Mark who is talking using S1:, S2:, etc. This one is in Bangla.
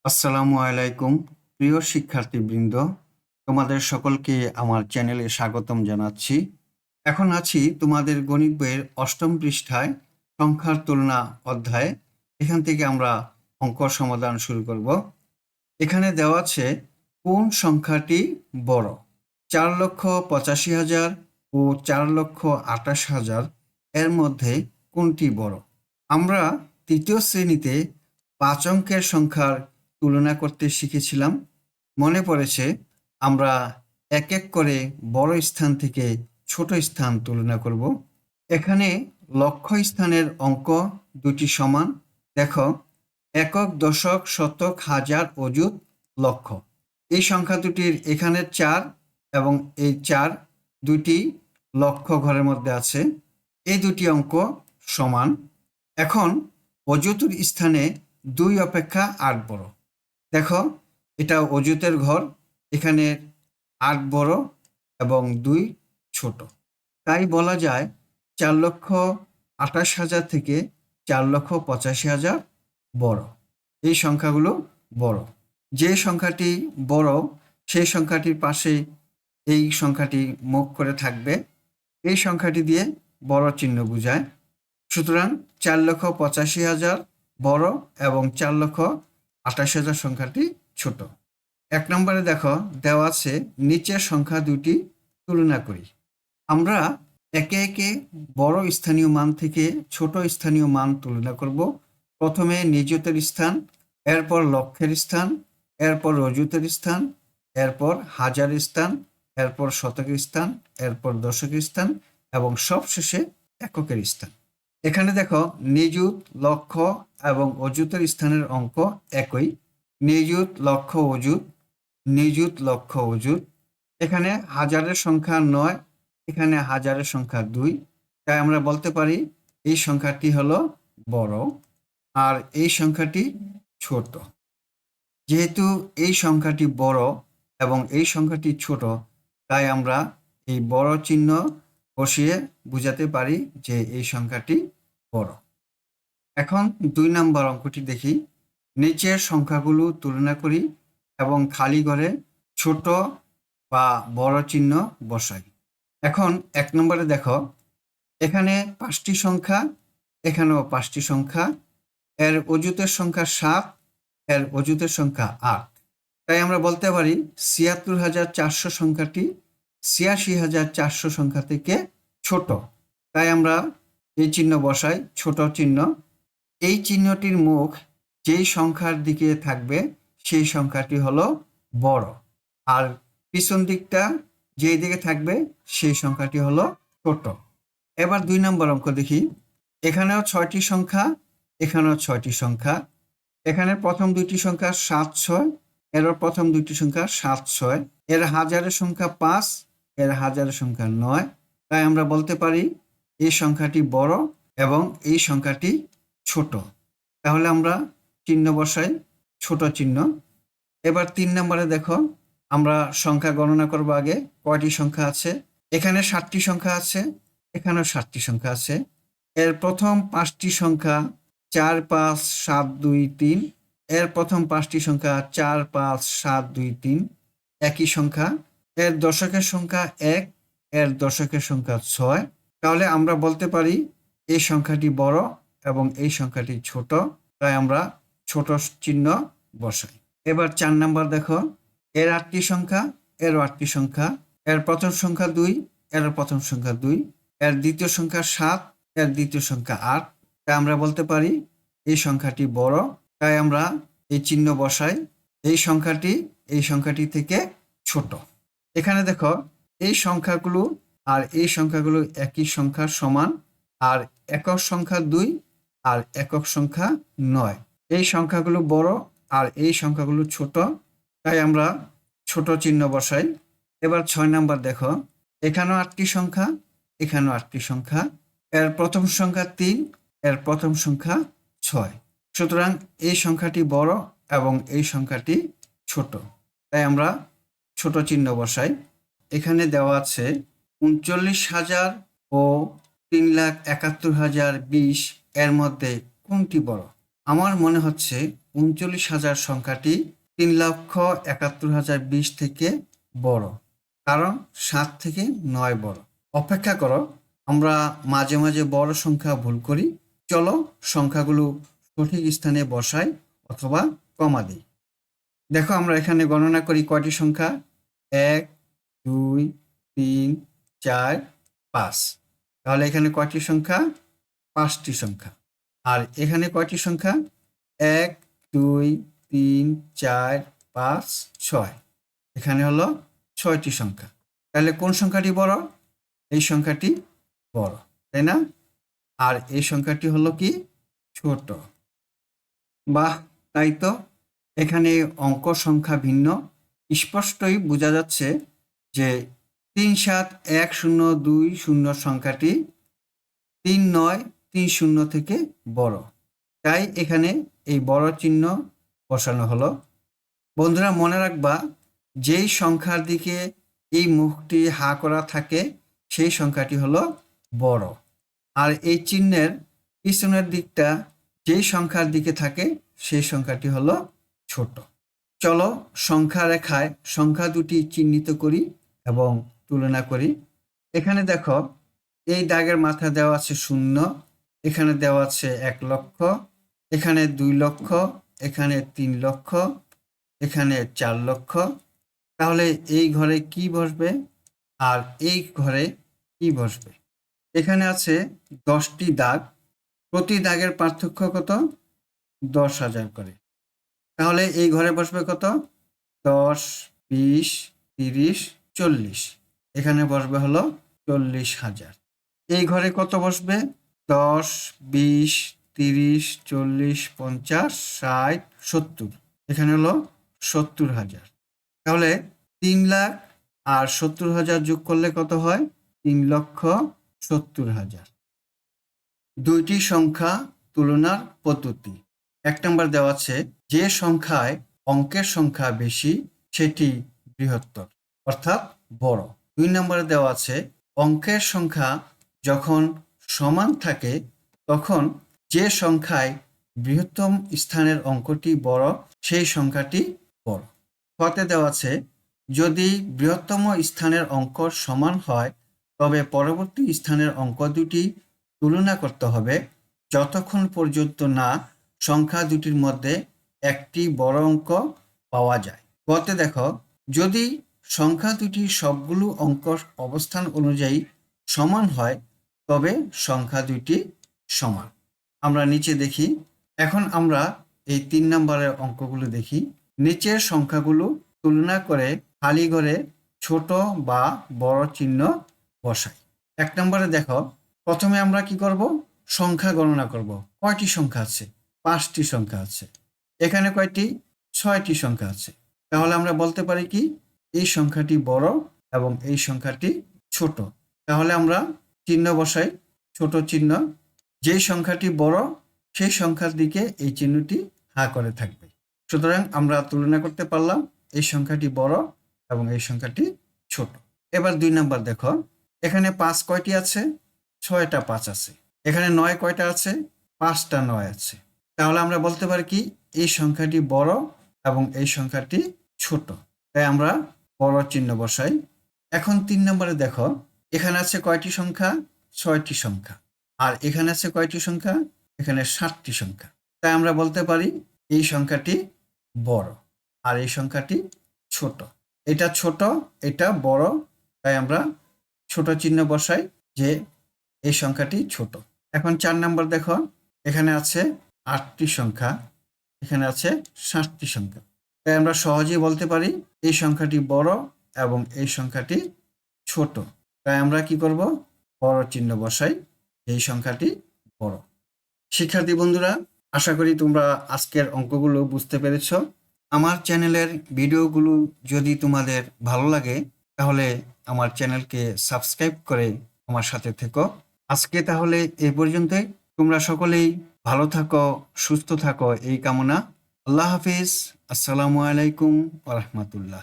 S1: আসসালামু আলাইকুম প্রিয় শিক্ষার্থীবৃন্দ, তোমাদের সকলকে আমার চ্যানেলে স্বাগতম জানাচ্ছি। এখন আছি তোমাদের গণিত বইয়ের ৮ম পৃষ্ঠায় সংখ্যার তুলনা অধ্যায়ে। এখান থেকে আমরা অঙ্ক সমাধান শুরু করব। এখানে দেওয়া আছে কোন সংখ্যাটি বড়, 4,85,000 ও 4,28,000 এর মধ্যে কোনটি বড়। আমরা তৃতীয় শ্রেণীতে 5 অঙ্কের সংখ্যার তুলনা করতে শিখেছিলাম। মনে পড়েছে, আমরা এক এক করে বড় স্থান থেকে ছোট স্থান তুলনা করব। এখানে লক্ষ স্থানের অঙ্ক দুটি সমান। দেখো, একক, দশক, শতক, হাজার, অযুত, লক্ষ। এই সংখ্যা দুটির এখানে 4 এবং এই 4 দুটি লক্ষ ঘরের মধ্যে আছে। এই দুটি অঙ্ক সমান। এখন অযুতের স্থানে 2 অপেক্ষা 8 বড়। দেখো, এটা অযুতের ঘর, এখানে 8 বড় এবং 2 ছোট। তাই বলা যায় 4,28,000 থেকে 4,85,000 বড়। এই সংখ্যাগুলো বড়। যে সংখ্যাটি বড় সেই সংখ্যাটির পাশে এই সংখ্যাটি মুখ করে থাকবে। এই সংখ্যাটি দিয়ে বড় চিহ্ন বোঝায়। সুতরাং 4,85,000 বড় এবং 4,28,000 সংখ্যাটি ছোট। 1 নম্বরে দেখো দেওয়া আছে নিচের সংখ্যা দুটি তুলনা করি। আমরা একে একে বড় স্থানীয় মান থেকে ছোট স্থানীয় মান তুলনা করব। প্রথমে নিযুতের স্থান, এরপর লক্ষের স্থান, এরপর অযুতের স্থান, এরপর হাজারের স্থান, এরপর শতকের স্থান, এরপর দশকের স্থান এবং সবশেষে এককের স্থান। এখানে দেখো, নিযুত, লক্ষ এবং অযুতের স্থানের অঙ্ক একই। নিযুত, লক্ষ, অযুত, নিযুত, লক্ষ, অযুত। এখানে হাজারের সংখ্যা 9, এখানে হাজারের সংখ্যা 2। তাই আমরা বলতে পারি এই সংখ্যাটি হলো বড় আর এই সংখ্যাটি ছোট। যেহেতু এই সংখ্যাটি বড় এবং এই সংখ্যাটি ছোট, তাই আমরা এই বড় চিহ্ন বসিয়ে বোঝাতে পারি যে এই সংখ্যাটি বড়। এখন 2 নম্বর অঙ্কটি দেখি। নিচের সংখ্যাগুলো তুলনা করি এবং খালি ঘরে ছোট বা বড় চিহ্ন বসাই। এখন 1 নম্বরে দেখো, এখানে 5টি সংখ্যা, এখানেও 5টি সংখ্যা। এর অযুতের সংখ্যা 7, এর অযুতের সংখ্যা 8। তাই আমরা বলতে পারি ৭৬,৪০০ সংখ্যাটি ৮৬,৪০০ সংখ্যা থেকে ছোট। তাই আমরা এই চিহ্ন বসাই, ছোট চিহ্ন। এই চিহ্নটির মুখ যেই সংখ্যার দিকে থাকবে সেই সংখ্যাটি হলো বড়, আর পিছন দিকটা যেই দিকে থাকবে সেই সংখ্যাটি হলো ছোট। এবার 2 নম্বর অঙ্ক দেখি। এখানেও 6টি সংখ্যা, এখানেও 6টি সংখ্যা। এখানে প্রথম দুইটি সংখ্যা 7, 6, এর প্রথম দুইটি সংখ্যা 7, 6। এর হাজারের সংখ্যা 5, এর হাজারের সংখ্যা 9। তাই আমরা বলতে পারি এই সংখ্যাটি বড় এবং এই সংখ্যাটি ছোট। তাহলে আমরা চিহ্ন বসাই, ছোট চিহ্ন। এবার 3 নম্বরে দেখো, আমরা সংখ্যা গণনা করব। আগে কয়টি সংখ্যা আছে? এখানে 7টি সংখ্যা আছে, এখানেও 7টি সংখ্যা আছে। এর প্রথম 5টি সংখ্যা 4, 5, 7, 2, 3। এর প্রথম 5টি সংখ্যা 4, 5, 7, 2, 3, একই সংখ্যা। এর দশকের সংখ্যা 1, এর দশকের সংখ্যা 6। তাহলে আমরা বলতে পারি এই সংখ্যাটি বড় এবং এই সংখ্যাটি ছোট। তাই আমরা ছোট চিহ্ন বসাই। এবার 4 নম্বর দেখো, এর 8টি সংখ্যা, এর 8টি সংখ্যা। এর প্রথম সংখ্যা 2, এর প্রথম সংখ্যা 2। এর দ্বিতীয় সংখ্যা 7, এর দ্বিতীয় সংখ্যা 8। তাই আমরা বলতে পারি এই সংখ্যাটি বড়। তাই আমরা এই চিহ্ন বসাই, এই সংখ্যাটি থেকে ছোট। এখানে দেখো, এই সংখ্যাগুলো আর এই সংখ্যাগুলো একই সংখ্যার সমান, আর একক সংখ্যা 2 আর একক সংখ্যা 9। এই সংখ্যাগুলো বড় আর এই সংখ্যাগুলো ছোট। তাই আমরা ছোট চিহ্ন বসাই। এবার 6 নাম্বার দেখো, এখানেও 8টি সংখ্যা, এখানেও 8টি সংখ্যা। এর প্রথম সংখ্যা 3, এর প্রথম সংখ্যা 6। সুতরাং এই সংখ্যাটি বড় এবং এই সংখ্যাটি ছোট। তাই আমরা ছোট চিহ্ন বসাই। এখানে দেওয়া আছে ৩৯,০০০ ও ৩,৭১,০২০ এর মধ্যে কোনটি বড়। আমার মনে হচ্ছে ৩৯,০০০ সংখ্যাটি ৩,৭১,০২০ থেকে বড়, কারণ ৭ থেকে ৯ বড়। অপেক্ষা করো, আমরা মাঝে মাঝে বড় সংখ্যা ভুল করি। চলো সংখ্যাগুলো সঠিক স্থানে বসাই অথবা কমা দিই। দেখো আমরা এখানে গণনা করি কয়টি সংখ্যা, ১, ২, ৩, ৪, ৫। তাহলে এখানে কয়টি সংখ্যা? ৫টি সংখ্যা। আর এখানে কয়টি সংখ্যা? ১, ২, ৩, ৪, ৫, ৬। এখানে হলো ৬টি সংখ্যা। তাহলে কোন সংখ্যাটি বড়? এই সংখ্যাটি বড়, তাই না? আর এই সংখ্যাটি হলো কি? ছোট। বাহ, তাই তো। এখানে অঙ্ক সংখ্যা ভিন্ন। স্পষ্টই বোঝা যাচ্ছে যে ৩৭১০২০ সংখ্যাটি ৩৯৩০ থেকে বড়। তাই এখানে এই বড় চিহ্ন বসানো হলো। বন্ধুরা মনে রাখবা, যেই সংখ্যার দিকে এই মুখটি হা করা থাকে সেই সংখ্যাটি হলো বড়, আর এই চিহ্নের পিছনের দিকটা যেই সংখ্যার দিকে থাকে সেই সংখ্যাটি হলো ছোট। চলো সংখ্যা রেখায় সংখ্যা দুটি চিহ্নিত করি এবং তুলনা করি। এখানে দেখো, এই দাগের মাথায় দেওয়া আছে 0, এখানে দেওয়া আছে 1 লক্ষ, এখানে 2 লক্ষ, এখানে 3 লক্ষ, এখানে 4 লক্ষ। তাহলে এই ঘরে কি বসবে আর এই ঘরে কি বসবে? এখানে আছে 10টি দাগ, প্রতি দাগের পার্থক্য কত? 10,000 করে। তাহলে এই ঘরে বসবে কত? 10, 20, 30, 40। এখানে বসবে হলো 40,000। এই ঘরে কত বসবে? 10, 20, 30, 40, 50, 60, 70। এখানে হলো 70,000। তাহলে 3 লাখ আর 70,000 যোগ করলে কত হয়? 3,70,000। দুইটি সংখ্যা তুলনার পদ্ধতি। 1 নম্বর দেওয়া আছে, যে সংখ্যায় অঙ্কের সংখ্যা বেশি সেটি বৃহত্তর, অর্থাৎ বড়। 2 নম্বরে দেওয়া আছে, অঙ্কের সংখ্যা যখন সমান থাকে তখন যে সংখ্যায় বৃহত্তম স্থানের অঙ্কটি বড় সেই সংখ্যাটি বড়। খতে দেওয়া আছে, যদি বৃহত্তম স্থানের অঙ্ক সমান হয় তবে পরবর্তী স্থানের অঙ্ক দুটি তুলনা করতে হবে যতক্ষণ পর্যন্ত না সংখ্যা দুটির মধ্যে একটি বড় অঙ্ক পাওয়া যায়। গতে দেখো, যদি সংখ্যা দুটি সবগুলো অঙ্ক অবস্থান অনুযায়ী সমান হয় তবে সংখ্যা দুটি সমান। আমরা নিচে দেখি। এখন আমরা এই 3 নম্বরের অঙ্কগুলো দেখি। নিচের সংখ্যাগুলো তুলনা করে খালি ঘরে ছোট বা বড় চিহ্ন বসাই। 1 নম্বরে দেখো, প্রথমে আমরা কি করব? সংখ্যা গণনা করব। কয়টি সংখ্যা আছে? 5টি সংখ্যা আছে। এখানে কয়টি? 6টি সংখ্যা আছে। তাহলে আমরা বলতে পারি কি, এই সংখ্যাটি বড় এবং এই সংখ্যাটি ছোট। তাহলে আমরা চিহ্ন বসাই, ছোট চিহ্ন। যেই সংখ্যাটি বড় সেই সংখ্যার দিকে এই চিহ্নটি হা করে থাকবে। সুতরাং আমরা তুলনা করতে পারলাম এই সংখ্যাটি বড় এবং এই সংখ্যাটি ছোট। এবার 2 নম্বর দেখো, এখানে 5 কয়টি আছে? 6টা 5 আছে। এখানে 9 কয়টা আছে? 5টা 9 আছে। তাহলে আমরা বলতে পারি কি, এই সংখ্যাটি বড় এবং এই সংখ্যাটি ছোট। তাই আমরা বড় চিহ্ন বসাই। এখন 3 নম্বরে দেখো, এখানে আছে কয়টি সংখ্যা? 6টি সংখ্যা। আর এখানে আছে কয়টি সংখ্যা? এখানে 7টি সংখ্যা। তাই আমরা বলতে পারি এই সংখ্যাটি বড় আর এই সংখ্যাটি ছোট। এটা ছোট, এটা বড়, তাই আমরা ছোট চিহ্ন বসাই যে এই সংখ্যাটি ছোট। এখন 4 নম্বর দেখো, এখানে আছে 8টি সংখ্যা, এখানে আছে 7টি সংখ্যা। তাই আমরা সহজেই বলতে পারি এই সংখ্যাটি বড় এবং এই সংখ্যাটি ছোট। তাই আমরা কি করব? বড় চিহ্ন বসাই, এই সংখ্যাটি বড়। শিক্ষার্থী বন্ধুরা, আশা করি তোমরা আজকের অঙ্কগুলো বুঝতে পেরেছ। আমার চ্যানেলের ভিডিওগুলো যদি তোমাদের ভালো লাগে তাহলে আমার চ্যানেলকে সাবস্ক্রাইব করে আমার সাথে থেকো। আজকে তাহলে এই পর্যন্তই। তোমরা সকলেই ভালো থাকো, সুস্থ থাকো এই কামনা। আল্লাহ হাফিজ। আসসালামু আলাইকুম ওয়া রাহমাতুল্লাহ।